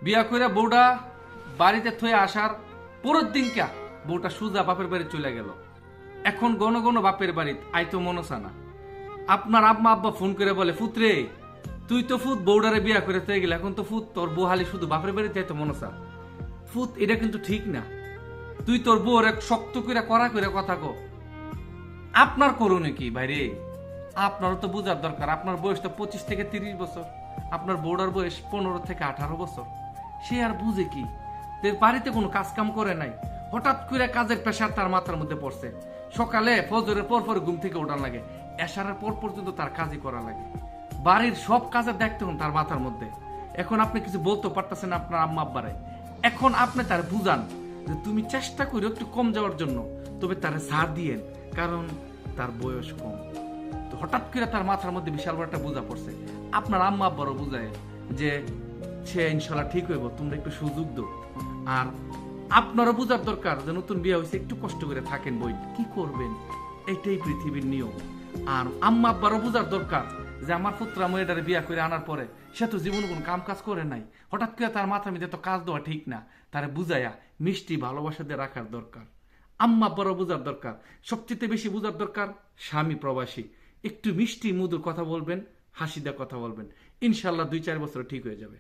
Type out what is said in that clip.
বিয়া কইরা বউটা বাড়িতে থয়ে আসার পরের দিন কা বউটা সুজা বাপের বাড়ি চলে গেল। এখন গণ গণ বাপের বাড়িতে আইতো মনসা না। আপনার আম্মা আব্বা ফোন করে বলে, ফুতরে তুই তো ফুত বউডারে বিয়া করে থয়ে গেলে, এখন তো ফুত তোর বউ হালি শুধু বাপের বাড়িতে আইতো মনসা। ফুত এটা কিন্তু ঠিক না। তুই তোর বউর এক শক্ত করে কড়া করে কথা কো। আপনার করুণে কি ভাইরে? আপনারও তো বোঝার দরকার। আপনার বয়স তো 25 থেকে 30 বছর, আপনার বউডার বয়স 15 থেকে 18 বছর। সে আর বুঝে কি? বাড়িতে কোনো কাজ কাম করে নাই, হঠাৎ করে কাজের প্রেশার তার মাথার মধ্যে পড়ছে। সকালে ফজরের পর পর ঘুম থেকে ওঠার লাগে, এশারের পর পর্যন্ত তার কাজই করা লাগে। বাড়ির সব কাজের দায়িত্ব তার মাথার মধ্যে। এখন আপনি কিছু বলতে পারতেছেন আপনার আম্মা আব্বারে। এখন আপনি তার বুঝান যে তুমি চেষ্টা করো একটু কম যাওয়ার জন্য, তবে তারে ছাড় দিয়েন, কারণ তার বয়স কম। তো হঠাৎ করে তার মাথার মধ্যে বিশাল বড় একটা বোঝা পড়ছে। আপনার আম্মা আব্বারও বুঝায় যে সে ইনশাল্লাহ ঠিক হইব, তোমরা একটু সুযোগ দাও। আর আপনারও বোঝার দরকার যে নতুন বিয়ে হয়েছে, একটু কষ্ট করে থাকেন, বই কি করবেন, এটাই পৃথিবীর নিয়ম। আর আম্মা আব্বারও বোঝার দরকার যে আমার পুত্রা মেয়েটারে বিয়া করে আনার পরে সে তো জীবনে কোনো কাম কাজ করে নাই, হঠাৎ করে তার মাথার মধ্যে তো কাজ দেওয়া ঠিক না। তারে বুঝাইয়া মিষ্টি ভালোবাসা দিয়ে রাখার দরকার। আম্মা আব্বারও বোঝার দরকার। সবচেয়ে বেশি বোঝার দরকার স্বামী প্রবাসী। একটু মিষ্টি মধুর কথা বলবেন, হাসি দিয়ে কথা বলবেন, ইনশাল্লাহ 2-4 বছর ঠিক হয়ে যাবে।